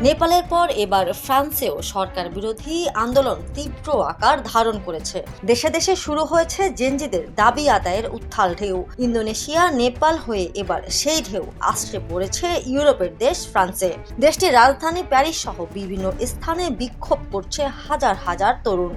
নেপালের পর এবার ফ্রান্সেও সরকার বিরোধী আন্দোলন তীব্র আকার ধারণ করেছে। দেশে দেশে শুরু হয়েছে জেনজিদের দাবি আদায়ের উত্থাল ঢেউ। ইন্দোনেশিয়া, নেপাল হয়ে এবার সেই ঢেউ আছড়ে পড়েছে ইউরোপের দেশ ফ্রান্সে। দেশটির রাজধানী প্যারিস সহ বিভিন্ন স্থানে বিক্ষোভ করছে হাজার হাজার তরুণ।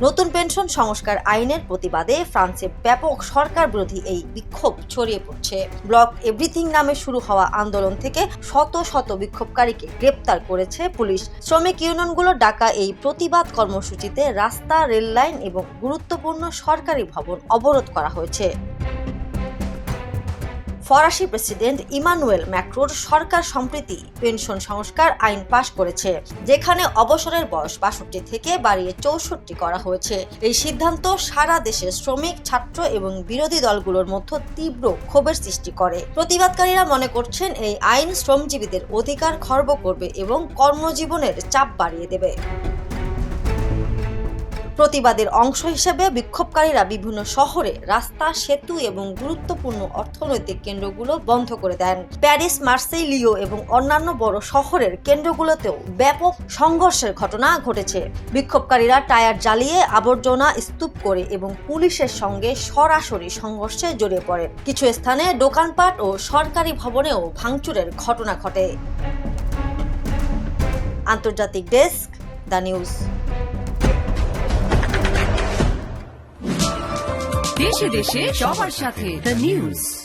নতুন পেনশন সংস্কার আইনের প্রতিবাদে ফ্রান্সে ব্যাপক সরকার বিরোধী এই বিক্ষোভ ছড়িয়ে পড়ছে। ব্লক এভরিথিং নামে শুরু হওয়া আন্দোলন থেকে শত শত বিক্ষোভকারীকে গ্রেপ্তার করেছে পুলিশ। শ্রমিক ইউনিয়নগুলোর ডাকা এই প্রতিবাদ কর্মসূচিতে রাস্তা, রেললাইন এবং গুরুত্বপূর্ণ সরকারি ভবন অবরোধ করা হয়েছে। ফরাসি প্রেসিডেন্ট ইমানুয়েল ম্যাক্রোর সরকার সম্প্রতি পেনশন সংস্কার আইন পাশ করেছে, যেখানে অবসরের বয়স ৬২ থেকে বাড়িয়ে ৬৪ করা হয়েছে। এই সিদ্ধান্ত সারা দেশে শ্রমিক, ছাত্র এবং বিরোধী দলগুলোর মধ্যে তীব্র ক্ষোভের সৃষ্টি করে। প্রতিবাদকারীরা মনে করছেন এই আইন শ্রমজীবীদের অধিকার খর্ব করবে এবং কর্মজীবনের চাপ বাড়িয়ে দেবে। প্রতিবাদের অংশ হিসেবে বিক্ষোভকারীরা বিভিন্ন শহরে রাস্তা, সেতু এবং গুরুত্বপূর্ণ অর্থনৈতিক কেন্দ্রগুলো বন্ধ করে দেন। প্যারিস, মার্সেই, লিও এবং অন্যান্য বড় শহরের কেন্দ্রগুলোতেও ব্যাপক সংঘর্ষের ঘটনা ঘটেছে। বিক্ষোভকারীরা টায়ার জ্বালিয়ে, আবর্জনা স্তূপ করে এবং পুলিশের সঙ্গে সরাসরি সংঘর্ষে জড়িয়ে পড়ে। কিছু স্থানে দোকানপাট ও সরকারি ভবনেও ভাঙচুরের ঘটনা ঘটে। আন্তর্জাতিক ডেস্ক, দ্য নিউজ। দেশে দেশে সবার সাথে দ্য নিউজ।